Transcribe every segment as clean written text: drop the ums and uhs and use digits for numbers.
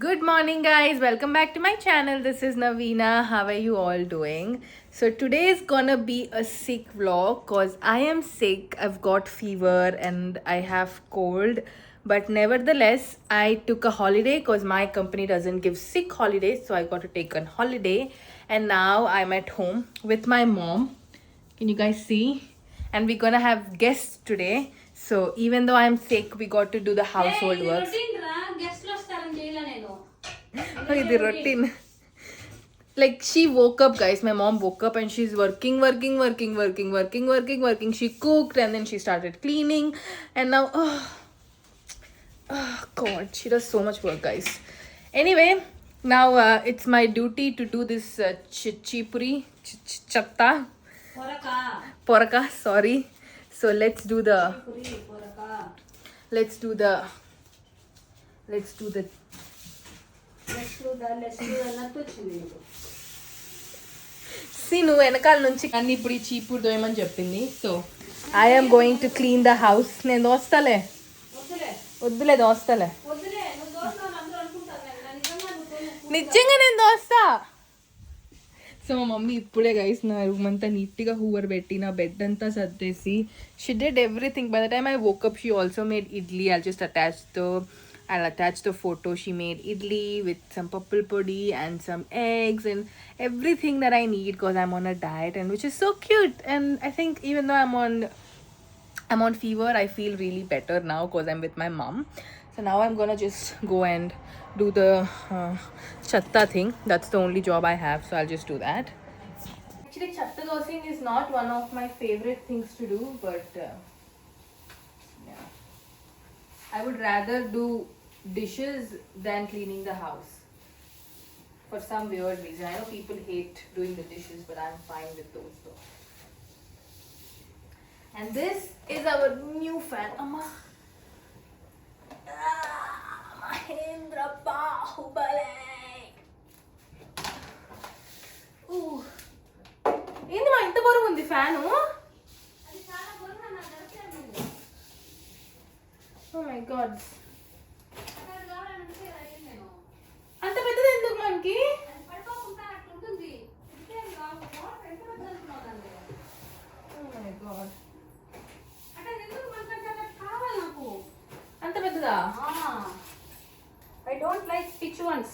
Good morning, guys. Welcome back to my channel. This is Naveena. How are you all doing? So, today is gonna be a sick vlog because I am sick. I've got fever and I have cold. But nevertheless, I took a holiday because my company doesn't give sick holidays. So, I got to take a holiday. And now I'm at home with my mom. Can you guys see? And we're gonna have guests today. So, even though I'm sick, we got to do the household work. Oh, the routine. Like she woke up, guys. My mom woke up and she's working. She cooked and then she started cleaning. And now, oh God, she does so much work, guys. Anyway, now it's my duty to do this chipuri, chatta. Poraka, sorry. So let's do the. Let's do the. See, నువ్వు వెనకాల నుంచి అన్ని ఇప్పుడు ఈ చీపుడు దోయమని చెప్పింది. So I'm going to clean the house. నేను దోస్తలే, వద్దులే దోస్తలే, నిజంగా నేను దోస్తా. సో మా మమ్మీ ఇప్పుడే గైస్ నా రూమ్ అంతా నీట్గా హూవర్ పెట్టి నా బెడ్ అంతా సర్దేసి she did everything. By the time I woke up she also made idli. I'll attach the photo. She made idli with some purple podi and some eggs and everything that I need because I'm on a diet, and which is so cute. And I think even though I'm on fever, I feel really better now because I'm with my mom. So now I'm gonna just go and do the chatta thing. That's the only job I have, so I'll just do that. Actually, chatta dosing is not one of my favorite things to do, but yeah, I would rather do dishes than cleaning the house for some weird reason. I know people hate doing the dishes, but I'm fine with those though. And this is our new fan. Amma. Mahendra Bahubali. Ooh. ఏంది మా ఇంత బరువు ఉంది fan? Oh my god. అంత పెద్దది ఎందుకు మనకి? అంత పెద్దదా? I don't like pitch ones.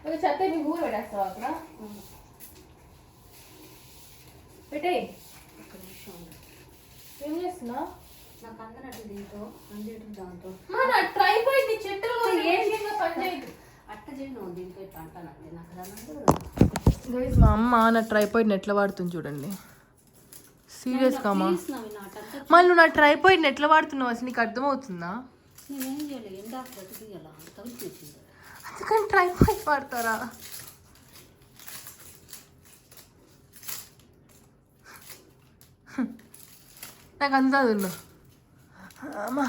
ఒక చెత్త మీ ఊరు పెట్టేస్తావా అక్కడ? పెట్టే. ఏం చేస్తున్నా? నాకు అందనట్టు దీంతో అంజేటు దాంతో మన ట్రైపాడ్ ని చెట్టులో ఏంటిగా పనిచేయదు. అట్ట చేయను దీంతో ఇట్లా అంటానండి. నాకు రానందు. గైస్ మా అమ్మ నా ట్రైపాడ్ ఎట్లా వాడుతుంది చూడండి. సీరియస్ గా అమ్మా. మళ్ళీ నువ్వు నా ట్రైపాడ్ ఎట్లా వాడుతున్నావు అసలు నీకు అర్థమవుతుందా? నేనేం చేయలేదు. ఎండా బతికియాల తగిలిపోయింది. అందుకని ట్రైపాడ్ వాడతారా? నాకు అంతా ఉండు అమ్మా.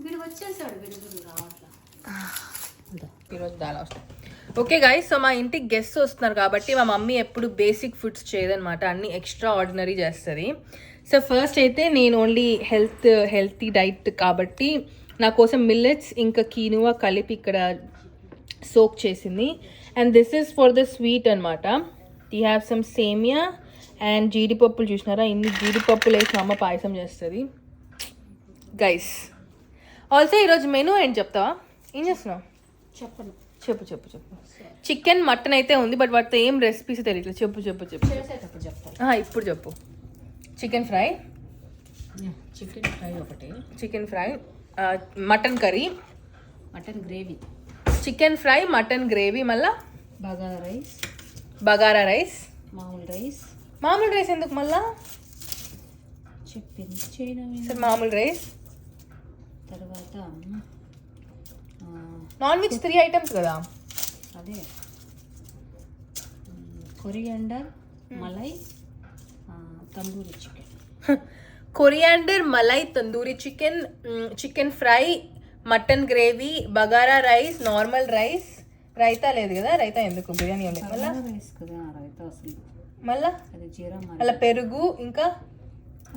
వీడు వచ్చేసాడు. వీడు రావట్లా ఈరోజు దాలా వస్తాయి. ఓకే గైస్, సో మా ఇంటికి గెస్ట్ వస్తున్నారు కాబట్టి మా మమ్మీ ఎప్పుడు బేసిక్ ఫుడ్స్ చేయదనమాట, అన్నీ ఎక్స్ట్రా ఆర్డినరీ చేస్తుంది. సో ఫస్ట్ అయితే నేను ఓన్లీ హెల్తీ డైట్ కాబట్టి నా కోసం మిల్లెట్స్ ఇంకా కీనువా కలిపి ఇక్కడ సోక్ చేసింది. And this is for the sweet అనమాట. యూ హ్యావ్ సమ్ సేమియా అండ్ జీడిపప్పులు. చూసినారా ఇన్ని జీడిపప్పులు వేసి మా అమ్మ పాయసం చేస్తుంది గైస్. ఆల్సో ఈరోజు మెనూ ఏంటి చెప్తావా? ఏం చేస్తున్నావు? చెప్పను. చెప్పు. చికెన్ మటన్ అయితే ఉంది, బట్ వాటితో ఏం రెసిపీస్ తెలియదు. చెప్పు. ఇప్పుడు చెప్పు. చికెన్ ఫ్రై ఒకటి, chicken fry, mutton curry, mutton gravy, chicken fry, mutton gravy, మళ్ళా బగారా రైస్, మామూలు రైస్ ఎందుకు మళ్ళా చెప్పింది సరే. మామూలు రైస్ తర్వాత నాన్ వెజ్ 3 ఐటమ్స్ కదా. అదే coriander, malai, tandoori chicken. Coriander, malai, tandoori chicken, chicken fry, mutton gravy, bagara rice, normal rice, raita లేదు కదా. రైతా ఎందుకు? బిర్యానీ ఉంది మళ్ళీ. మళ్ళా అలా పెరుగు ఇంకా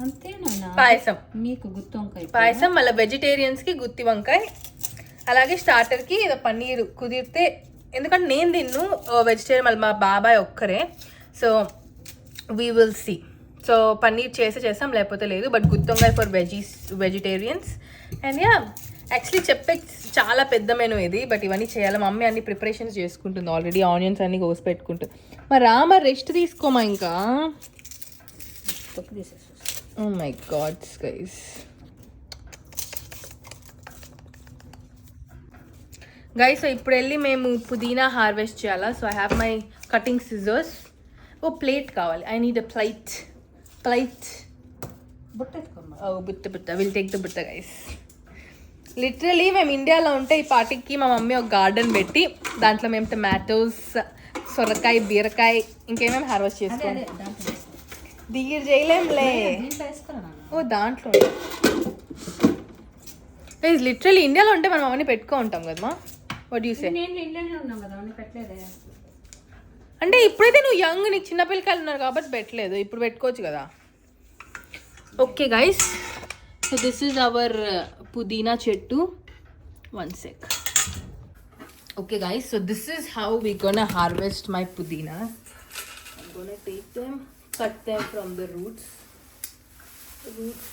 అంతేనా? పాయసం. మీకు గుత్తి వంకాయ పాయసం, మళ్ళీ వెజిటేరియన్స్కి గుత్తి వంకాయ, అలాగే స్టార్టర్కి ఏదో పన్నీరు కుదిరితే, ఎందుకంటే నేను తిన్ను వెజిటేరియన్, మళ్ళీ మా బాబాయ్ ఒక్కరే, so we will see. So paneer చేస్తాం, లేకపోతే లేదు. బట్ గుత్తి వంకాయ for vegetarians. And ya, actually చెప్పే చాలా పెద్ద మెనూ ఇది, బట్ ఇవన్నీ చేయాలి. మా మమ్మీ అన్ని ప్రిపరేషన్స్ చేసుకుంటుంది ఆల్రెడీ, ఆనియన్స్ అన్ని కోసి పెట్టుకుంటుంది. మరి రామ రెస్ట్ తీసుకోమా ఇంకా. Oh my god guys, so ఇప్పుడు వెళ్ళి మేము పుదీనా హార్వెస్ట్ చేయాలా. So I have my cutting scissors. ఓ ప్లేట్ కావాలి, ఐ నీడ్ అ ప్లేట్. బుట్ట విల్ టేక్ ద బుట్ట గైస్. లిటరలీ మేము ఇండియాలో ఉంటే ఈ పార్టీకి మా మమ్మీ ఒక గార్డెన్ పెట్టి దాంట్లో మేము టమాటోస్, సొరకాయ, బీరకాయ, ఇంకేమేమి హార్వెస్ట్ చేసుకోవాలి. దిగిర్ చేయలేంలే. ఓ దాంట్లో లిటరలీ ఇండియాలో ఉంటే మనం అవన్నీ పెట్టుకో ఉంటాం కదమ్మా. What you say? అంటే ఇప్పుడైతే నువ్వు యంగ్, నీకు చిన్న పిల్లకాయలు ఉన్నారు కాబట్టి పెట్టలేదు, ఇప్పుడు పెట్టుకోవచ్చు కదా. Okay guys, so this is hour పుదీనా చెట్టు. 1 sec. Okay guys, so this is how we're gonna harvest my pudina. I'm gonna take them, cut them from the roots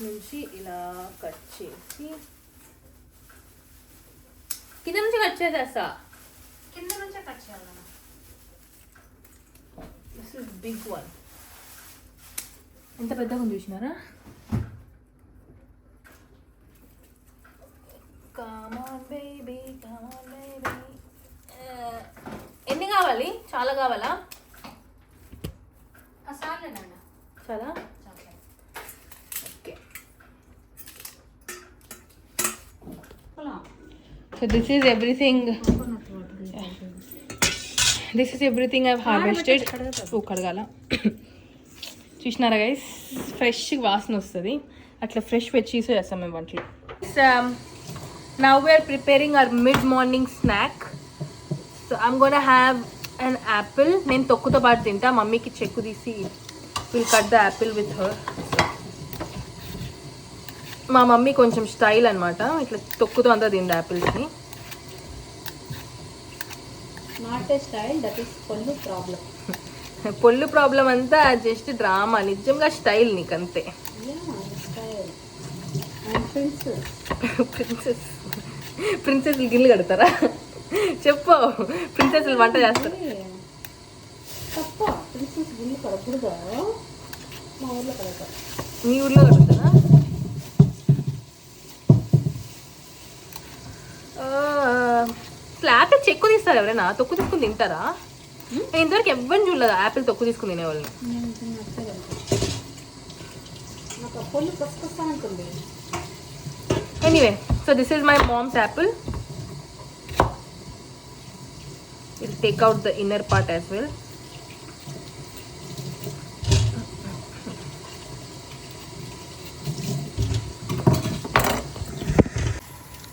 నుంచి ఇలా కట్ చేసి కింద నుంచి కట్ చేసేస్తా. కింద నుంచే కట్ చేయాలన్నా. This is big one. ఎంత పెద్దగా ఉంది చూసినారా? Come on baby, come on baby. ఎన్ని కావాలి? చాలా కావాలా? చాలా. Okay, so this is everything I've harvested. కడగాల. చూసినారా గైస్, ఫ్రెష్ వాసన వస్తుంది. అట్లా ఫ్రెష్ వెజ్జీస్ చేస్తాం మేము వంటలు. Now we are preparing our mid-morning snack. So I'm gonna have an apple. నేను తొక్కుతో పాటు తింటా, మమ్మీకి చెక్కు తీసి will cut the apple with her. మా మమ్మీ కొంచెం స్టైల్ అనమాట, ఇట్లా తొక్కుతో అంతా తింది యాపిల్స్ని. Not a style, that is పొల్లు ప్రాబ్లం అంతా జస్ట్ డ్రామా, నిజంగా స్టైల్ నీకు అంతే. ప్రిన్సెస్ గిన్నెలు కడతారా? చెప్పు, ప్రిన్సెస్ వంట చేస్తారు. మీ ఊర్లో కడుగుతారా? యాపిల్ చెక్కు తీస్తారు ఎవరైనా? తొక్కు తీసుకుని తింటారా? ఇంతవరకు ఎవరిని చూడలేదు యాపిల్ తొక్కు తీసుకుని తినేవాళ్ళని. Anyway, so this is my mom's apple. We'll take out the inner part as well.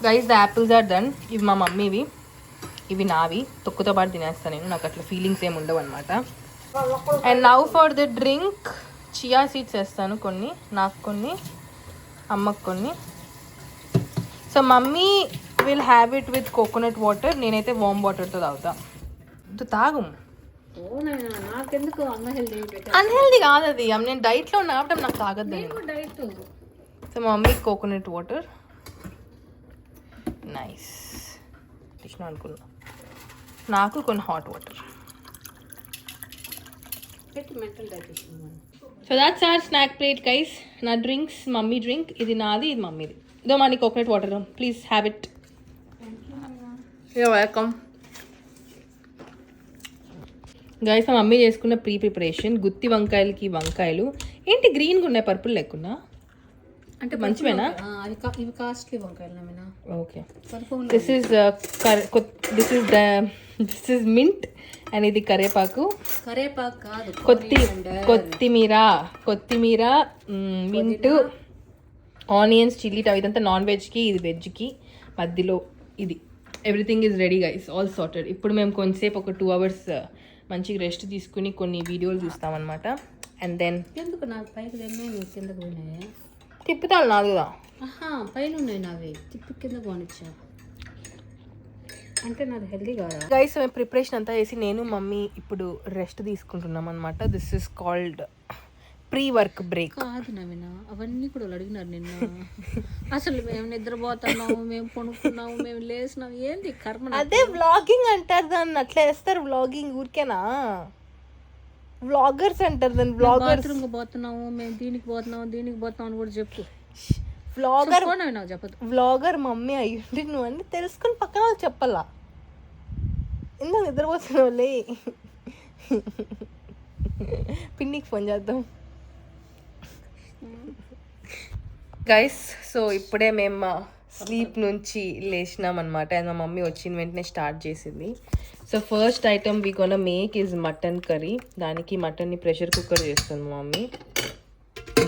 Guys, the apples are done. ఇవి మా మమ్మీవి, ఇవి నావి. తొక్కుతో పాటు తినేస్తాను నేను, నాకు అట్లా ఫీలింగ్స్ ఏమి ఉండవు అనమాట. And now for the drink, chia seeds వేస్తాను కొన్ని, నాకు కొన్ని, అమ్మకు కొన్ని. So mummy will have it with coconut water, నేనైతే వామ్ వాటర్తో తాగుతా. తాగు. అన్హెల్దీ కాదు అది, నేను డైట్లో ఉన్న కాబట్టి నాకు తాగద్దు. సో మా మమ్మీ కోకోనట్ వాటర్. నైస్ తీసిన అనుకున్నా. నాకు కొన్ని hot water. So that's our snack plate guys. నా డ్రింక్స్, మమ్మీ డ్రింక్, ఇది నాది, ఇది మమ్మీది. ఇదో మనీ coconut water, please have it. You're welcome guys. మా మమ్మీ చేసుకున్న ప్రిపరేషన్ గుత్తి వంకాయలకి వంకాయలు ఏంటి గ్రీన్గా ఉన్నాయి, పర్పుల్ లేకున్నా అంటే మంచివేనా? ఇవి కాస్ట్లీ వంకాయలు. Okay, this is mint and ఇది కరేపాకు కాదు, కొత్తిమీర, మింట్, ఆనియన్స్, చిల్లీ, ఇదంతా నాన్ వెజ్కి, ఇది వెజ్కి. మధ్యలో ఇది everything is ready guys, all sorted. ఇప్పుడు మేము కొంతసేపు ఒక 2 hours మంచిగా రెస్ట్ తీసుకుని కొన్ని వీడియోలు చూస్తామన్నమాట. అండ్ దెన్ ఎందుకు నాకు పైకి తిన్నాయి నువ్వు కిందకు పోయినాయి? తిప్పుతాను నాలుగుదా. ఆహా, పైన ఉన్నాయి నావి, తిప్పి కింద పోనిచ్చా అంటే నాది హెల్దీ కాదా? గైస్ మేము ప్రిపరేషన్ అంతా చేసి నేను మమ్మీ ఇప్పుడు రెస్ట్ తీసుకుంటున్నాం అనమాట. This is called pre work break. కాదు నవీన, అవన్నీ కూడా వాళ్ళు అడిగినారు నిన్న. అసలు మేము నిద్రపోతున్నాము, మేము కొనుక్కున్నాము, మేము లేసినాము, ఏంది కర్మ? అదే వ్లాగింగ్ అంటారు దాన్ని, అట్లా వేస్తారు వ్లాగింగ్. ఊరికేనా వ్లాగర్స్ అంటారు దాన్ని, వ్లాగర్స్. బాత్రూమ్కి పోతున్నాము, మేము దీనికి పోతున్నాము, దీనికి పోతున్నాం అని కూడా చెప్పు. వ్లాగర్ నాకు చెప్పదు. వ్లాగర్ మమ్మీ అయ్యుండి నువ్వు అన్నీ తెలుసుకొని పక్కన వాళ్ళు చెప్పాలా. ఎందుకు నిద్రపోతున్నావు? లే పిన్నికి ఫోన్ చేద్దాం. గైస్ సో ఇప్పుడే మేము స్లీప్ నుంచి లేచినాం అనమాట. అండ్ మా మమ్మీ వచ్చిన వెంటనే స్టార్ట్ చేసింది. So first item we gonna make is mutton curry. దానికి మటన్ని ప్రెషర్ కుక్కర్ చేస్తుంది మా మమ్మీ.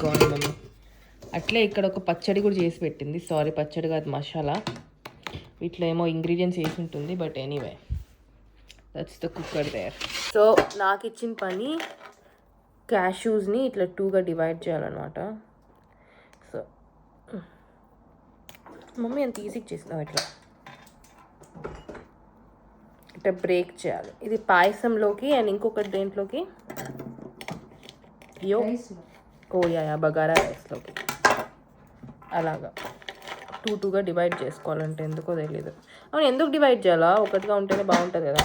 గోన్ మమ్మీ అట్లే ఇక్కడ ఒక పచ్చడి కూడా చేసి పెట్టింది. సారీ పచ్చడి కాదు, మసాలా. వీటిలో ఏమో ఇంగ్రీడియంట్స్ వేసి ఉంటుంది, but anyway that's the cooker there. So నాకు ఇచ్చిన పని క్యాష్యూస్ని ఇట్లా 2గా డివైడ్ చేయాలన్నమాట. సో మమ్మీ అంత ఈజీగా చేసినావు. ఇట్లా బ్రేక్ చేయాలి. ఇది పాయసంలోకి అండ్ ఇంకొకటి దేంట్లోకి బగారా రైస్లోకి అలాగా 2గా డివైడ్ చేసుకోవాలంటే ఎందుకో తెలీదు. అవును, ఎందుకు డివైడ్ చేయాలా? ఒకటిగా ఉంటేనే బాగుంటుంది కదా.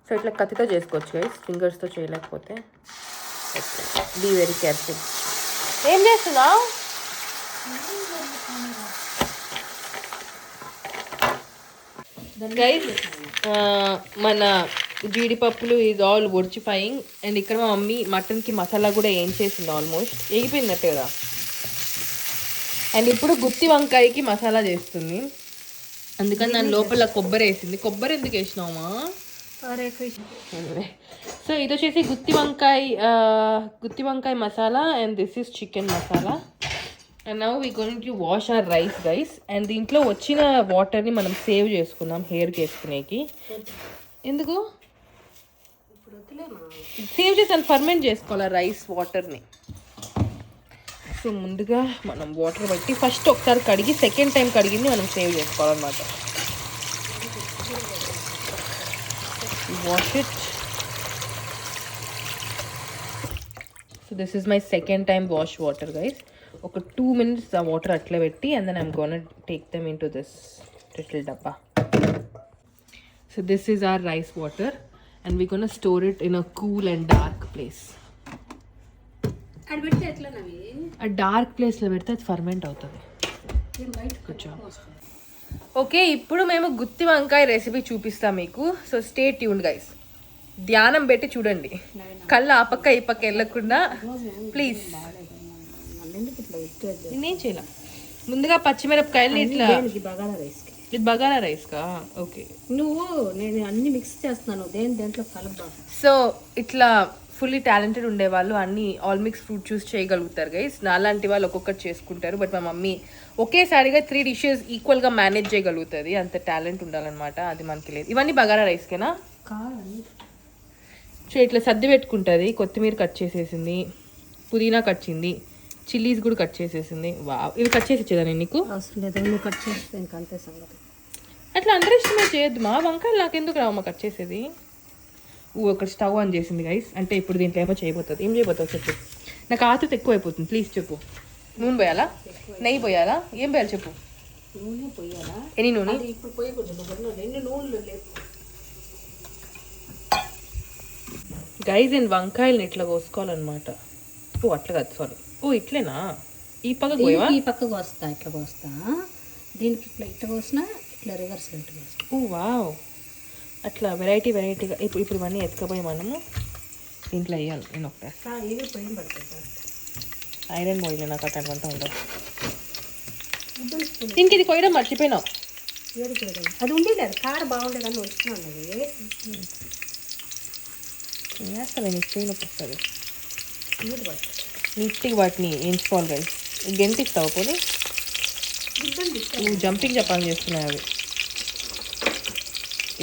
సో ఇట్లా కత్తితో చేసుకోవచ్చు గైస్, ఫింగర్స్తో చేయలేకపోతే. Be very careful. ఏం చేస్తున్నావు? గైస్ మన జీడిపప్పులు ఈజ్ ఆల్ ఒడిచిఫైయింగ్. అండ్ ఇక్కడ మా మమ్మీ మటన్కి మసాలా కూడా ఏం చేసింది, ఆల్మోస్ట్ ఎగిపోయిందట్టు కదా. అండ్ ఇప్పుడు గుత్తి వంకాయకి మసాలా చేస్తుంది. అందుకని దాని లోపల కొబ్బరి వేసింది. కొబ్బరి ఎందుకు వేసినామా? సో ఇది వచ్చేసి గుత్తి వంకాయ masala and this is chicken masala. And now we going to wash hour rice guys. And దీంట్లో వచ్చిన వాటర్ని మనం సేవ్ చేసుకున్నాం హెయిర్కి వేసుకునేకి. ఎందుకు సేవ్ చేసి ఫర్మెంట్ చేసుకోవాలి రైస్ వాటర్ని. సో ముందుగా మనం వాటర్ బట్టి ఫస్ట్ ఒకసారి కడిగి సెకండ్ టైం కడిగింది మనం సేవ్ చేసుకోవాలన్నమాట. Wash it. So this is my second time wash water guys. ఒక 2 minutes ఆ వాటర్ అట్లా పెట్టి and then I'm gonna take them in to this little డబ్బా. So this is our rice water and we gonna store it in a cool and dark place. ఆ dark ప్లేస్లో పెడితే అది ferment అవుతుంది. Okay, ఇప్పుడు మేము గుత్తి వంకాయ రెసిపీ చూపిస్తాం మీకు. So stay tuned guys. ధ్యానం పెట్టి చూడండి, కళ్ళు ఆ పక్క ఈ పక్క వెళ్ళకుండా ప్లీజ్. నేనేం చేయాల. ముందుగా పచ్చిమిరపకాయలు ఇట్లా. ఇది బగారా రైస్ కా? ఓకే, నేను అన్ని మిక్స్ చేస్తున్నాను, దేంట్లో కలప. సో ఇట్లా ఫుల్లీ టాలెంటెడ్ ఉండేవాళ్ళు అన్ని ఆల్ మిక్స్ ఫ్రూట్ జ్యూస్ చేయగలుగుతారు గైస్. నాలాంటి వాళ్ళు ఒక్కొక్కటి చేసుకుంటారు. బట్ మా మమ్మీ ఒకేసారిగా 3 dishes ఈక్వల్గా మేనేజ్ చేయగలుగుతుంది. అంత టాలెంట్ ఉండాలన్నమాట, అది మనకి లేదు. ఇవన్నీ బగారా రైస్కేనా? సో ఇట్లా సర్ది పెట్టుకుంటుంది. కొత్తిమీర కట్ చేసేసింది, పుదీనా కట్ చేసింది, చిల్లీస్ కూడా కట్ చేసేసింది. ఇవి కట్ చేసి ఇచ్చేదా నేను నీకు? అవసరం లేదు, నువ్వు కట్ చేస్తే ఇంకా అంతే సంగతి. అట్లా అండర్ ఎస్టిమేట్ చేయొద్దు మా. వంకాయలు నాకెందుకు రావమ్మా కట్ చేసేది. ఒక స్టవ్ ఆన్ చేసింది గైస్. అంటే ఇప్పుడు దీంట్లో ఏమో చేయబోతుంది. ఏం చేయబోతావు చెప్పు. నాకు ఆతృత ఎక్కువ అయిపోతుంది. ప్లీజ్ చెప్పు. నూనె పోయాలా, నెయ్యి పోయాలా, ఏం పోయాలి చెప్పు. నూనె పోయాలా? ఎన్ని నూనె? ఇప్పుడు పోయకూడదు, రెండు నూనెలు లేవు గైస్. నేను వంకాయలని ఇట్లా కోసుకోవాలన్నమాట. ఓ అట్లా కాదు, సారీ. ఓ ఇట్లేనా? ఈ పక్క పోయవా? ఈ పక్కకు వస్తా, ఇట్లా కోస్తా. దీనికి ఇట్లా కోసినా, ఇట్లా రివర్స్ ఇట్లా కోస్తా. ఓ వావ్, అట్లా వెరైటీగా. ఇప్పుడు ఇవన్నీ ఎత్తుకపోయి మనము దీంట్లో వేయాలి. నేను ఒకటి ఐరన్ బాయిల్ నాకు అట్లాంటివంతా ఉండదు. దీనికి ఇది కొయ్యడం మర్చిపోయినావు. అది ఉండేది కాడ బాగుండేదని వచ్చినాను. వేస్తాను నీకు చేయనొప్పి వస్తుంది. నీట్గా వాటిని ఎంచుకోవాలి కదా. గెంటిస్తావు పోనీ. నువ్వు జంపింగ్ చెప్పాలని చేస్తున్నావు. అవి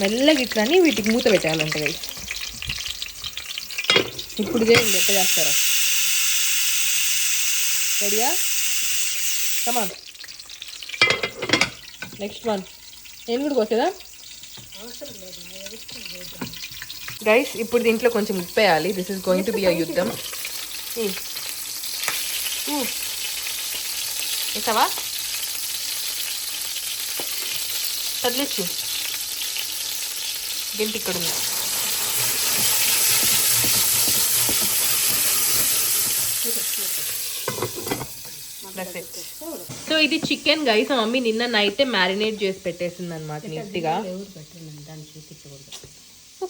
మెల్లగా ఇట్లా అని వీటికి మూత పెట్టాలంట గైస్. ఇప్పుడు చేయండి ఎట్లా చేస్తారా. రెడీయా? కమాన్ నెక్స్ట్ వన్. నేను కూడా కోసేదా గైస్? ఇప్పుడు దీంట్లో కొంచెం ఉప్పు వేయాలి. This is going to be a యుద్ధం. వేసావా? కదిలిచ్చు గంటి ఇక్కడ ఉంది. సో ఇది చికెన్ గైస్. మా మమ్మీ నిన్న నైటే మ్యారినేట్ చేసి పెట్టేసింది అనమాట నీట్గా.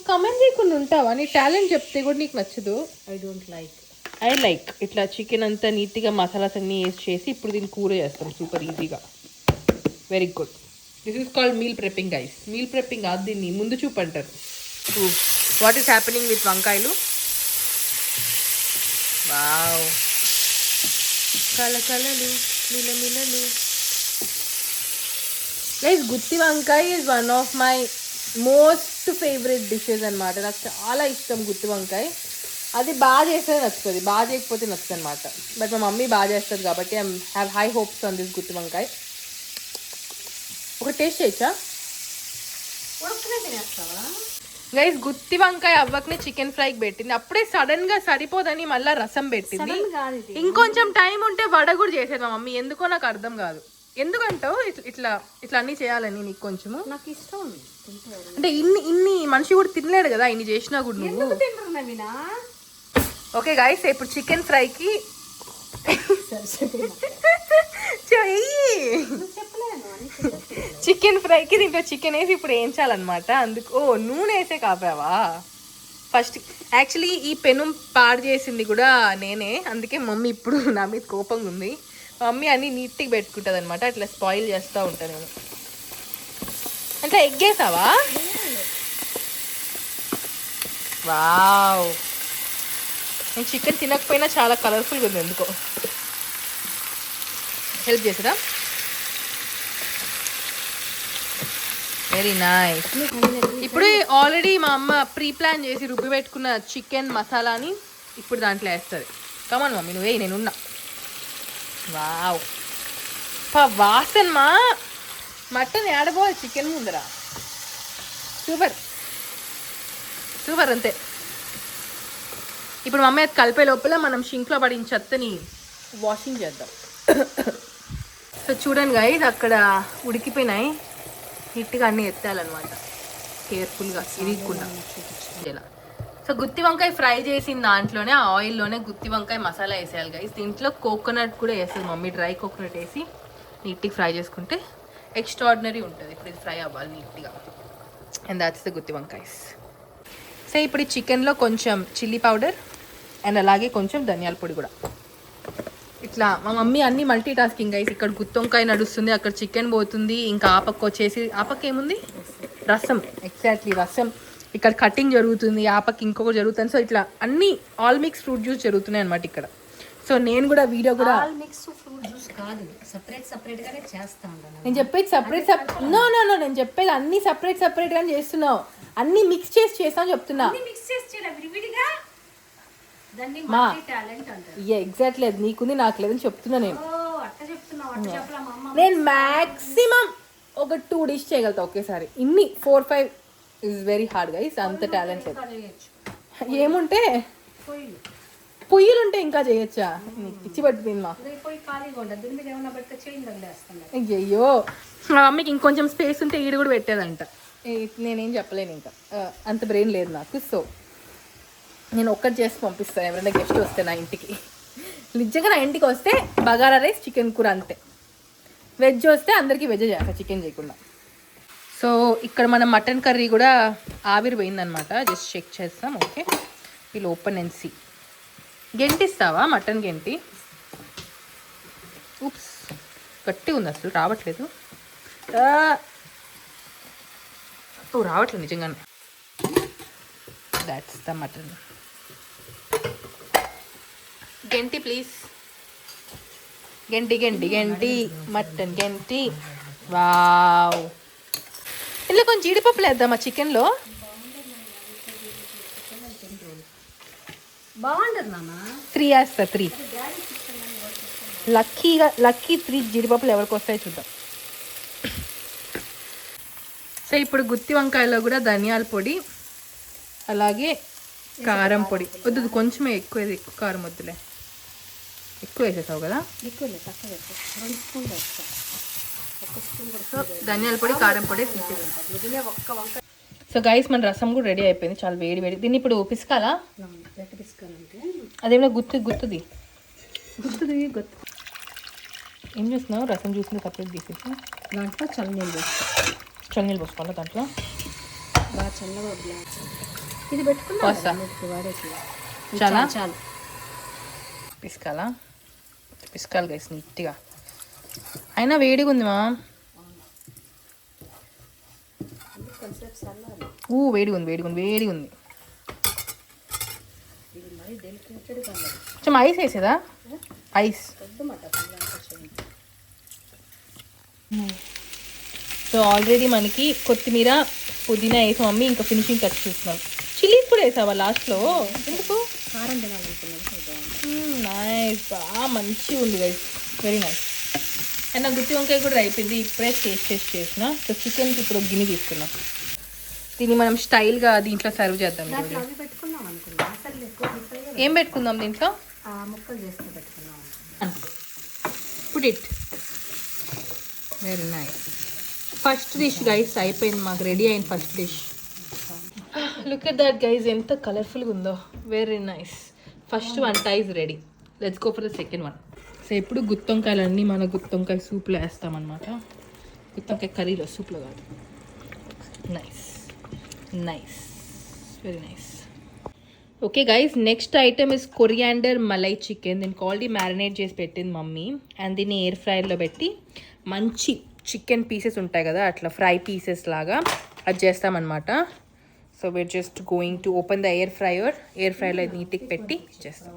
కమెంట్ చేయకుండా ఉంటావా? నీ టాలెంట్ చెప్తే కూడా నీకు నచ్చదు. ఐ లైక్ ఇట్లా చికెన్ అంతా నీట్గా మసాలాస్ అన్నీ వేసి చేసి ఇప్పుడు దీన్ని కూర చేస్తాం సూపర్ ఈజీగా. Very good. This is called meal prepping guys. Meal prepping కాదు, దీన్ని ముందు చూపు అంటారు. వాట్ ఈస్ హ్యాపెనింగ్ విత్ వంకాయలు? వావ్, కలకలలు మిలమిలలు. గైస్ గుత్తి వంకాయ is one of my most favourite dishes అనమాట. నాకు చాలా ఇష్టం గుత్తి వంకాయ. అది బాగా చేస్తే నచ్చుతుంది, బాగా చేయకపోతే నచ్చుతుంది అనమాట. బట్ మా మమ్మీ బాగా చేస్తుంది కాబట్టి I have high hopes on this గుత్తి వంకాయ. ఒక టేస్ట్ చేయొచ్చా గైస్? గుత్తి వంకాయ అవ్వకనే చికెన్ ఫ్రైకి పెట్టింది. అప్పుడే సడన్ గా సరిపోదని మళ్ళీ రసం పెట్టింది. ఇంకొంచెం టైం ఉంటే వడ కూడా చేసేది మా మమ్మీ. ఎందుకో నాకు అర్థం కాదు. ఎందుకంటావు ఇట్లా ఇట్లా అన్ని చేయాలని? నీకు కొంచెము నాకు ఇష్టం అంటే ఇన్ని మనిషి కూడా తినలేడు కదా ఇన్ని చేసినా కూడా నువ్వు. ఓకే గైస్, ఇప్పుడు చికెన్ ఫ్రైకి చికెన్ ఫ్రైకి దీంట్లో చికెన్ వేసి ఇప్పుడు వేయించాలన్నమాట. అందుకు నూనె వేసే కాపావా ఫస్ట్? యాక్చువల్లీ ఈ పెను పాడు చేసింది కూడా నేనే, అందుకే మమ్మీ ఇప్పుడు నా మీద కోపంగా ఉంది. మమ్మీ అన్ని నీట్గా పెట్టుకుంటుంది అనమాట, అట్లా స్పాయిల్ చేస్తూ ఉంటాను నేను. అంటే ఎగ్ వేసావా? వావ్, నేను చికెన్ తినకపోయినా చాలా కలర్ఫుల్గా ఉంది ఎందుకో. హెల్ప్ చేసారా? Very nice. ఇప్పుడు ఆల్రెడీ మా అమ్మ ప్రీ ప్లాన్ చేసి రుబ్బి పెట్టుకున్న చికెన్ మసాలాని ఇప్పుడు దాంట్లో వేస్తుంది. కమాన్ మమ్మీ నువ్వే, నేనున్నా. వావ్, వాసన్ మా మటన్ ఏడబోదు చికెన్ ముందర. Super super. అంతే. ఇప్పుడు మమ్మీ అది కలిపే లోపల మనం షింక్లో పడిన చెత్తని వాషింగ్ చేద్దాం. సో చూడండి గైస్, అక్కడ ఉడికిపోయినాయి. నీట్గా అన్నీ ఎత్తాలన్నమాట కేర్ఫుల్గా ఇరిగకుండా ఇలా. సో గుత్తి వంకాయ ఫ్రై చేసిన దాంట్లోనే ఆ ఆయిల్లోనే గుత్తి వంకాయ మసాలా వేసేయాలి గైస్. దీంట్లో కోకోనట్ కూడా వేస్తుంది మమ్మీ, డ్రై కోకోనట్ వేసి నీట్గా ఫ్రై చేసుకుంటే ఎక్స్ట్రాడినరీ ఉంటుంది. ఇప్పుడు ఇది ఫ్రై అవ్వాలి నీట్గా. అండ్ దాట్స్ ద గుత్తి వంకాయస్. సో ఇప్పుడు ఈ చికెన్లో కొంచెం చిల్లీ పౌడర్ అండ్ అలాగే కొంచెం ధనియాల పొడి కూడా. ఇట్లా మా మమ్మీ అన్ని మల్టీ టాస్కింగ్ గైస్. ఇక్కడ గుత్తి వంకాయ నడుస్తుంది, అక్కడ చికెన్ పోతుంది, ఇంకా ఆ పక్క వచ్చేసి ఆ పక్క ఏముంది రసం. ఎగ్జాక్ట్లీ రసం. ఇక్కడ కటింగ్ జరుగుతుంది, ఆ పక్క ఇంకొకటి జరుగుతుంది. సో ఇట్లా అన్ని ఆల్ మిక్స్ ఫ్రూట్ జ్యూస్ జరుగుతున్నాయి అనమాట ఇక్కడ. సో నేను కూడా వీడియో కూడా నేను చెప్పేది సపరేట్ నో నో నో నేను చెప్పేది అన్ని సపరేట్గా చేస్తున్నావు. అన్ని మిక్స్ చేసి చేస్తాను చెప్తున్నా. ఎగ్జాక్ట్లీ అది నీకుంది నాకు లేదని చెప్తున్నా నేను. నేను మ్యాక్సిమం ఒక 2 డిష్ చేయగలుగుతా ఒకేసారి. ఇన్ని 4-5 ఇస్ వెరీ హార్డ్ గైస్. అంత టాలెంట్ లేదు. ఏముంటే పొయ్యిలు ఉంటే ఇంకా చేయొచ్చా? పిచ్చి పట్టిపోయింది మా. అయ్యో, మా మమ్మీకి ఇంకొంచెం స్పేస్ ఉంటే ఈడు కూడా పెట్టేదంట. నేనేం చెప్పలేను, ఇంకా అంత బ్రెయిన్ లేదు నాకు. సో నేను ఒక్కటి చేసి పంపిస్తాను ఎవరైనా గెస్ట్ వస్తే నా ఇంటికి. నిజంగా నా ఇంటికి వస్తే బగారా రైస్ చికెన్ కూర అంతే. వెజ్ వస్తే అందరికీ వెజ్ చేస్తా, చికెన్ చేయకుండా. సో ఇక్కడ మన మటన్ కర్రీ కూడా ఆవిరి పోయిందనమాట. జస్ట్ చెక్ చేస్తాం. ఓకే, వీళ్ళు ఓపెన్ అండ్ సీ. గెంటిస్తావా మటన్ గెంటి? ఉప్స్, గట్టి ఉంది అసలు రావట్లేదు. రావట్లేదు నిజంగానే. That's the mutton. గెంటి ప్లీజ్. గంటి గంటి గంటి మటన్ గంటి. వావ్, ఇందులో కొంచెం జీడిపప్పులు వేద్దామా చికెన్లో? బాగుంటుంది నాన్న. 3 వేస్తా, 3 లక్కీ 3 జీడిపప్పులు ఎవరికి వస్తాయో చూద్దాం. సో ఇప్పుడు గుత్తి వంకాయలో కూడా ధనియాల పొడి అలాగే కారం పొడి. వద్దు కొంచెమే, ఎక్కువ కారం వద్దులే. ఎక్కువ వేసేసావు కదా. ఎక్కువలే, తక్కువ వేస్తా. 2 స్పూన్లు వేస్తా. 1 స్పూన్ కూడా. సో ధనియాల పొడి, కారం పొడి. మిగిలిన ఒక్క వంకాయ. సో గైస్ మన రసం కూడా రెడీ అయిపోయింది, చాలా వేడి వేడి. దీన్ని ఇప్పుడు పిసుకాలా? ఎట్ట పిసుకాలంటే అదేమో గుత్తుది. గుర్తు ఏం చేస్తున్నావు? రసం చూసింది సపరేట్ తీసేసి దాంట్లో చల్లనీళ్ళు వేస్తా. చల్లనీళ్ళు పోసుకోవాలా దాంట్లో? బాగా చల్లగా వదిలేసి ఇది పెట్టుకున్నా వాడేసి. చాలా చాలు. పిసుకాలి గైస్ నీట్గా. అయినా వేడిగా ఉంది మా. వేడిగా ఉంది. కొంచెం ఐస్ వేసేదా? ఐస్. సో ఆల్రెడీ మనకి కొత్తిమీర పుదీనా వేసి మమ్మీ ఇంకా ఫినిషింగ్ టచ్ చూస్తున్నాం. చిల్లీస్ కూడా వేసావా లాస్ట్లో? ఎందుకు? కారం తినాలనుకున్నాను. నైస్, బాగా మంచిగా ఉంది గైస్, వెరీ నైస్. అండ్ నా గుత్తి వంకాయ కూడా అయిపోయింది, ఇప్పుడే టేస్ట్ చేసిన. సో చికెన్కి ఇప్పుడు ఒక గిన్నె తీసుకున్నాం. దీన్ని మనం స్టైల్గా దీంట్లో సర్వ్ చేద్దాం. ఏం పెట్టుకుందాం దీంట్లో? ముక్కలు చేస్తే పెట్టుకున్నాం. Put it. Very nice. First dish guys అయిపోయింది, మాకు రెడీ అయింది first dish. Look at that guys, ఎంత కలర్ఫుల్గా ఉందో. Very nice. ఫస్ట్ వంట is ready. Let's go for the second one. So ఇప్పుడు గుత్తొంకాయలన్నీ మన గుత్తొంకాయ సూప్లో వేస్తామన్నమాట. గుత్తొంకాయ కర్రీలో, సూప్లో కాదు. Nice, very nice. Okay guys, next item is coriander malai chicken. దీనికి ఆల్రెడీ మ్యారినేట్ చేసి పెట్టింది మమ్మీ. అండ్ దీన్ని ఎయిర్ ఫ్రైర్లో పెట్టి మంచి చికెన్ పీసెస్ ఉంటాయి కదా, అట్లా ఫ్రై పీసెస్ లాగా అది చేస్తామన్నమాట. So we're just going to open the air ఫ్రైలో నీట్గా పెట్టి చేస్తాం.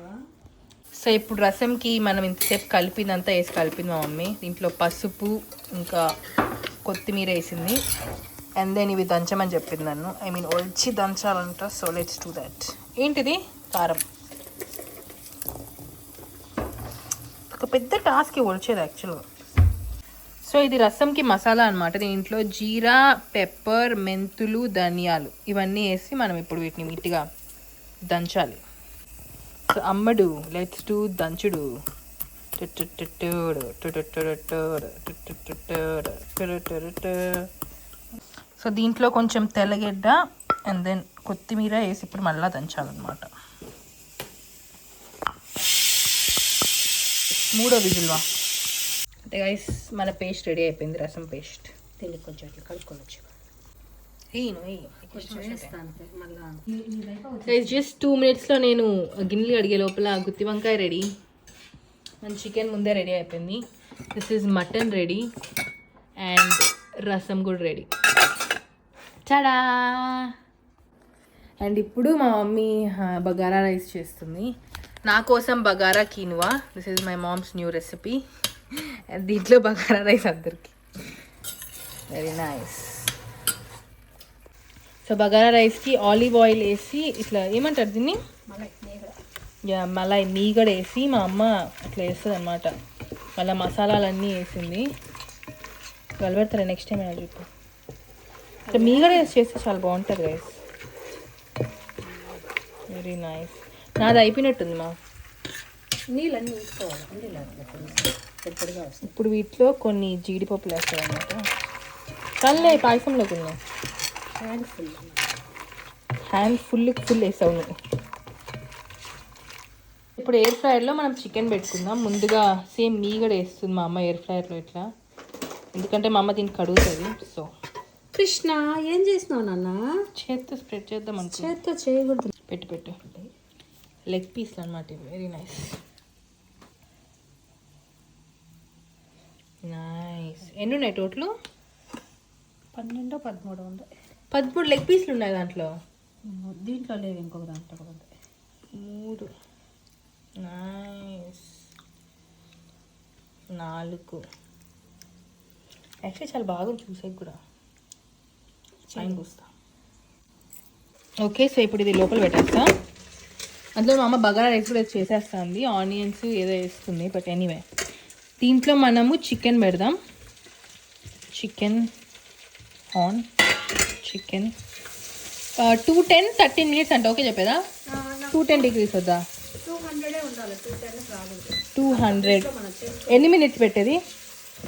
సో ఇప్పుడు రసంకి మనం ఇంతసేపు కలిపిందంతా వేసి కలిపింది మా మమ్మీ. దీంట్లో పసుపు ఇంకా కొత్తిమీర వేసింది. అండ్ దెన్ ఇవి దంచమని చెప్పింది నన్ను. ఒలిచి దంచాలంట. So let's do that. ఏంటిది? కారం. ఒక పెద్ద టాస్క్ ఒలిచేది యాక్చువల్గా. సో ఇది రసంకి మసాలా అనమాట. దీంట్లో జీరా, పెప్పర్, మెంతులు, ధనియాలు ఇవన్నీ వేసి మనం ఇప్పుడు వీటిని నీట్గా దంచాలి. సో అమ్మడు, లెట్స్ డూ దంచుడు. సో దీంట్లో కొంచెం తెల్లగడ్డ అండ్ దెన్ కొత్తిమీర వేసి ఇప్పుడు మళ్ళీ దంచాలన్నమాట. 3వ విజిల్వా. అంటే గైస్ మన పేస్ట్ రెడీ అయిపోయింది, రసం పేస్ట్. తెలియదు కొంచెం అట్లా కలుపుకోవచ్చు. జస్ట్ 2 minutesలో నేను గిన్నెలు అడిగే లోపల గుత్తి వంకాయ రెడీ, మన చికెన్ ముందే రెడీ అయిపోయింది. This is mutton ready and రసం కూడా రెడీ. చడా. అండ్ ఇప్పుడు మా మమ్మీ బగారా రైస్ చేస్తుంది. నా కోసం bagara కీనువా. This is my mom's new recipe. And దీంట్లో బగారా రైస్ అందరికి. Very nice. సో బగారా రైస్కి ఆలివ్ ఆయిల్ వేసి ఇట్లా ఏమంటారు దీన్ని? మలై మీగడ వేసి మా అమ్మ అట్లా వేస్తుంది అనమాట. మళ్ళీ మసాలాలన్నీ వేసింది. కలబెడతారా నెక్స్ట్ టైం అయినా చెప్పు. ఇట్లా మీగడ వేసి చేస్తే చాలా బాగుంటుంది రైస్. Very nice. నాది అయిపోయినట్టుంది మా. నీళ్ళన్నీ వేసుకోవాలి. ఇప్పుడు వీటిలో కొన్ని జీడిపప్పులు వేస్తాయి అనమాట. కల్లే పాయసంలో కొన్ని హ్యాండ్ ఫుల్ వేసావు నువ్వు. ఇప్పుడు ఎయిర్ ఫ్రైయర్లో మనం చికెన్ పెట్టుకుందాం. ముందుగా సేమ్ మీగడ వేస్తుంది మా అమ్మ ఎయిర్ ఫ్రైయర్లో ఇట్లా, ఎందుకంటే మా అమ్మ దీన్ని కడుగుతుంది. సో కృష్ణ ఏం చేసినావు నాన్న? చేత్తో స్ప్రెడ్ చేద్దాం అనుకో. చేత్తో చేయకూడదు. పెట్టు లెగ్ పీస్లు అనమాట. Very nice. ఎన్ని ఉన్నాయి టోటల్? 12-13 ఉన్నాయి. 13 లెగ్ పీస్లు ఉన్నాయి దాంట్లో. దీంట్లో లేవు, ఇంకొక దాంట్లో కూడా ఉంది. 3. నైస్. 4 యాక్చువల్లీ చాలా బాగా చూసే కూడా పైన కూస్తా. ఓకే, సో ఇప్పుడు ఇది లోపల పెట్టేస్తా. అందులో మా అమ్మ బగారా రైస్ కూడా చేసేస్తుంది, ఆనియన్స్ ఏదో వేస్తుంది. బట్ ఎనీవే దీంట్లో మనము చికెన్ పెడదాం. చికెన్ ఆన్ చికెన్ 210-13 minutes అంట. ఓకే చెప్పేదా? 210 degrees వద్దా? 200 ఎన్ని మినిట్స్ పెట్టేది?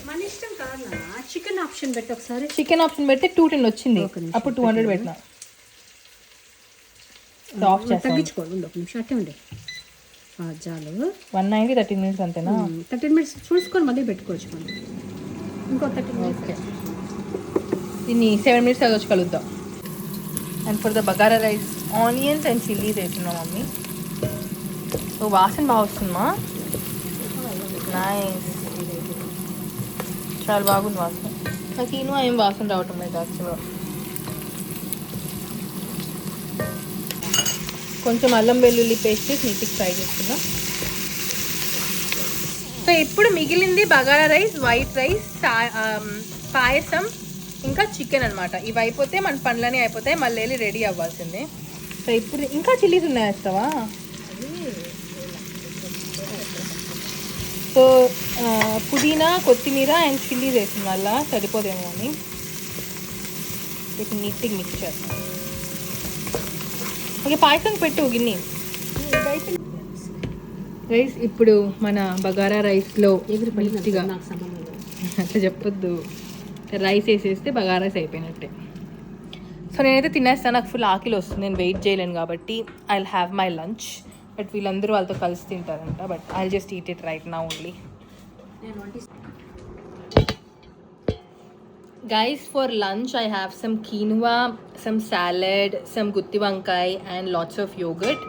మన ఇష్టం కాదు. చికెన్ ఆప్షన్ పెట్టి ఒకసారి చికెన్ ఆప్షన్ పెడితే 210 వచ్చింది. అప్పుడు 200 పెట్టినా. ఆఫ్ చేస్తాను. తగ్గించుకోండి, ఒక నిమిషం అట్టే ఉండే చాలు. 190 13 minutes అంతేనా? 13 minutes చూసుకొని మళ్ళీ పెట్టుకోవచ్చు మనం. ఇంకో 13 minutes. ఓకే, దీన్ని 7 minutes వచ్చి కలుద్దాం. And for the bagara rice onions and chillies వేస్తున్నాం మమ్మీ. సో వాసన బాగా వస్తుందమ్మా. నైస్, చాలా బాగుంది వాసన. నాకు ఈను ఏం వాసన రావటం లేదు యాక్చువల్గా. కొంచెం అల్లం వెల్లుల్లి పేస్ట్ వేసి నీట్గా ఫ్రై చేసుకున్నా. సో ఇప్పుడు మిగిలింది బగారా రైస్, వైట్ రైస్, పాయసం ఇంకా చికెన్ అనమాట. ఇవి అయిపోతే మన పనులన్నీ అయిపోతాయి, మళ్ళీ వెళ్ళి రెడీ అవ్వాల్సిందే. సో ఇప్పుడు ఇంకా చిల్లీస్ ఉన్నాయేస్తావా? సో పుదీనా, కొత్తిమీర అండ్ చిల్లీస్ వేసిన వల్ల సరిపోదేమో అని వీటిని నీట్గా మిక్స్ చేస్తాం. ఓకే, పాయసం పెట్టు గిన్నె. రైస్ ఇప్పుడు మన బగారా రైస్లో మంచిగా అట్లా చెప్పొద్దు, రైస్ వేసేస్తే బగారా రైస్ అయిపోయినట్టే. సో నేనైతే తినేస్తాను, నాకు ఫుల్ ఆకలి వస్తుంది, నేను వెయిట్ చేయలేను కాబట్టి I will have my lunch. But వీళ్ళందరూ వాళ్ళతో కలిసి తింటారంట. But I will just eat it right now only. Guys, for lunch I have some quinoa, some salad, some gutti vankai and lots of yogurt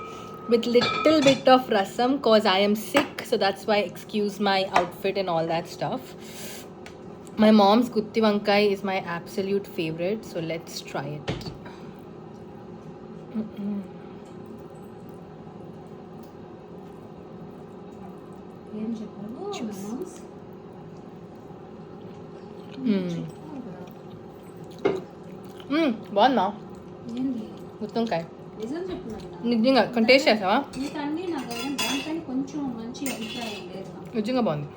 with little bit of rasam cause I am sick, so that's why excuse my outfit and all that stuff. My mom's gutti vankai is my absolute favorite, so let's try it. బాగుందా గుత్తొంకాయ? నిజంగా taste చేసావా? నిజంగా బాగుంది.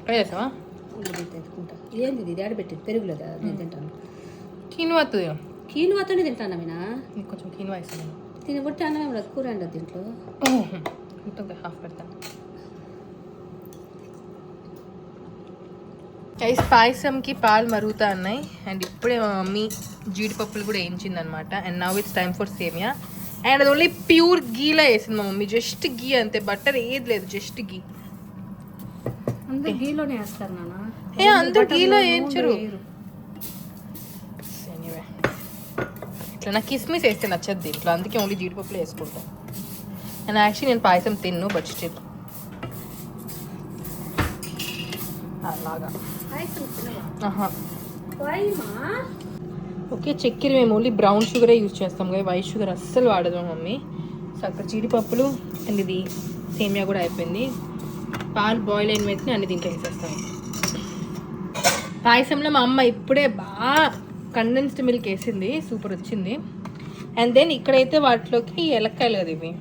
Try చేసావా? ఏంది ఇది ఆడ పెట్టి పెరుగులేదా? నేను తింటాను. కీనువాతో కీనువాతోనే తింటాను మీనా. నీకు కొంచెం కీనువా ఇస్తాను. తినబట్టి అన్నం ఉండదు, కూర ఉండదు దీంట్లో. గుత్తొంకాయ హాఫ్ పెడతాను. రైస్ పాయసంకి పాలు మరుగుతా ఉన్నాయి. అండ్ ఇప్పుడే మా మమ్మీ జీడిపప్పులు కూడా వేయించిందనమాట. And now it's time for semiya. అండ్ అది ఓన్లీ ప్యూర్ గీలో వేసింది మా మమ్మీ, జస్ట్ గీ అంతే, బటర్ ఏది లేదు, జస్ట్ గీ. అందరూ గీలోనే వేస్తారు నాన్న. అందరూ గీలో వేయించరు. ఎనీవే ఇట్లా నాకు కిస్మిస్ వేస్తే నచ్చదు దీంట్లో, అందుకే ఓన్లీ జీడిపప్పులు వేసుకుంటాను. అండ్ యాక్చువల్లీ నేను పాయసం తిన్ను, బట్ స్టిల్ అలాగా. ఓకే, చక్కెర మేము ఓన్లీ బ్రౌన్ షుగరే యూజ్ చేస్తాం కదా, వైట్ షుగర్ అస్సలు వాడదు మా మమ్మీ. సో అక్కడ జీడిపప్పులు అండ్ ఇది సేమియా కూడా అయిపోయింది. పాలు బాయిల్ అయిన వెంటనే అన్ని దీంట్లో వేసేస్తాం. పాయసంలో మా అమ్మ ఇప్పుడే బాగా కండెన్స్డ్ మిల్క్ వేసింది, సూపర్ వచ్చింది. అండ్ దెన్ ఇక్కడైతే వాటిలోకి ఎలక్కాయలు కదా ఇవి,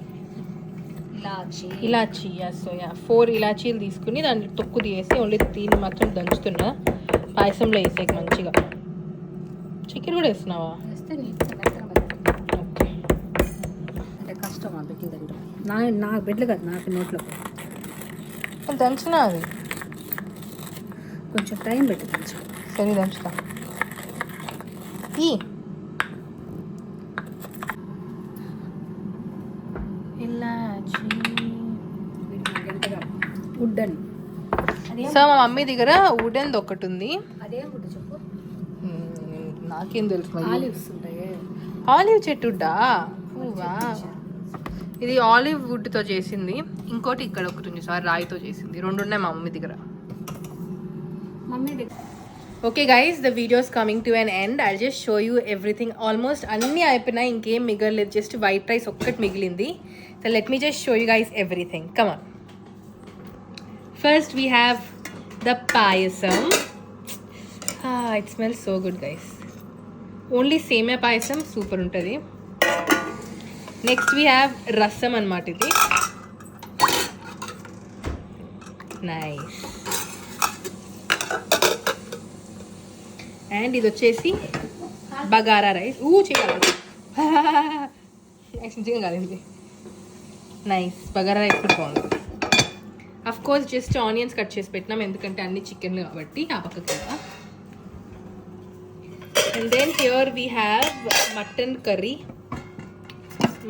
ఇలాచీ. సో 4 ఇలాచీలు తీసుకుని దాంట్లో తొక్కు తీసి ఓన్లీ 3 మాత్రం దంచుతున్నా పాయసంలో వేసేకి మంచిగా. చక్కెర కూడా వేస్తున్నావా? ఓకే, అంటే కష్టం ఆ బిడ్డలు తింటాం. నా బిడ్డలు కాదు, నాకు నోట్లో దంచినా అది కొంచెం టైం పెట్టి దంచు. సరే దంచుతా. వుడ్డన్. సో మా మమ్మీ దగ్గర వుడెన్ ఒకటి ఉంది. అదేం వుడ్ చెప్పు, నాకేం తెలుసు. ఆలివ్స్ ఉంటాయి. ఆలివ్ చెట్టుడా? ఇది ఆలివ్ వుడ్తో చేసింది. ఇంకోటి ఇక్కడ ఒకటి ఉంది, సార్ రాయితో చేసింది. 2 ఉన్నాయి మా మమ్మీ దగ్గర. Okay guys, the video is coming to an end. I just show you everything. Almost అన్నీ అయిపోయినాయి, ఇంకేం మిగలలేదు, జస్ట్ వైట్ రైస్ ఒక్కటి మిగిలింది. So let me just show you guys everything. Come on. First we have the payasam. It smells so good guys. Only సేమియా పాయసం super ఉంటుంది. Next we have రసం అన్నమాట. ఇది నైస్. అండ్ ఇది వచ్చేసి బగారా రైస్. చేయాలి యాక్చువల్గా కాదు ఇది. నైస్. బగారా రైస్ కూడా బాగుంది. Of course just onions cut చేసి పెట్టినాం ఎందుకంటే అన్ని చికెన్లు కాబట్టి ఆ పక్కకి కదా. And then here we have mutton curry.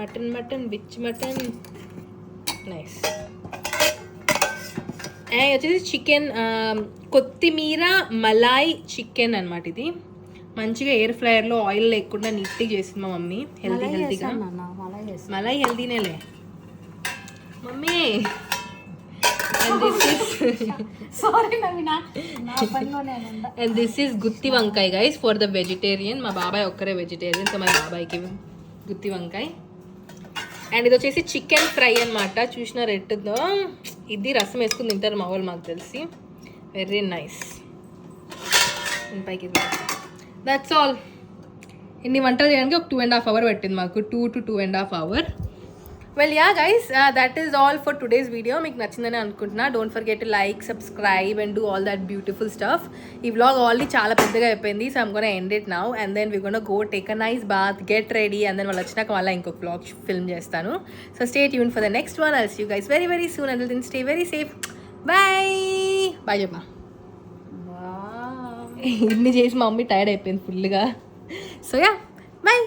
Mutton which mutton. Nice. And వచ్చేసి చికెన్ కొత్తిమీర మలాయ్ చికెన్ అనమాట. ఇది మంచిగా ఎయిర్ ఫ్రైయర్లో ఆయిల్ లేకుండా నీట్గా చేసింది మా మమ్మీ. హెల్తీగా. మలాయ్ హెల్తీనేలే మమ్మీ. అండ్ దిస్ ఈస్ గుత్తి వంకాయ గైస్ ఫర్ ద వెజిటేరియన్. మా బాబాయ్ ఒక్కరే వెజిటేరియన్, సో మా బాబాయ్కి గుత్తి వంకాయ. అండ్ ఇది వచ్చేసి చికెన్ ఫ్రై అనమాట. చూసిన రెట్తో ఇది రసం వేసుకుని తింటారు మా వాళ్ళు మాకు తెలిసి. Very nice. పైకి దట్స్ ఆల్. ఇన్ని వంటలు చేయడానికి ఒక 2.5 hours పట్టింది మాకు. 2 to 2.5 hours. Well ya guys, that is all for today's video. మీకు నచ్చిందని అనుకుంటున్నా. Don't forget to like, subscribe and do all that beautiful stuff. ఈ వ్లాగ్ ఆల్రెడీ చాలా పెద్దగా అయిపోయింది, so I'm gonna end it now. And then we gonna go take a nice bath, get ready. And then వాళ్ళు వచ్చినాక మళ్ళీ ఇంకొక vlog film చేస్తాను. So stay tune for the next one. I'll see you guys very very soon. Until then stay very safe. Bye bye చెప్పా. ఇన్ని చేసి మా mummy tired అయిపోయింది ఫుల్గా. So ya bye.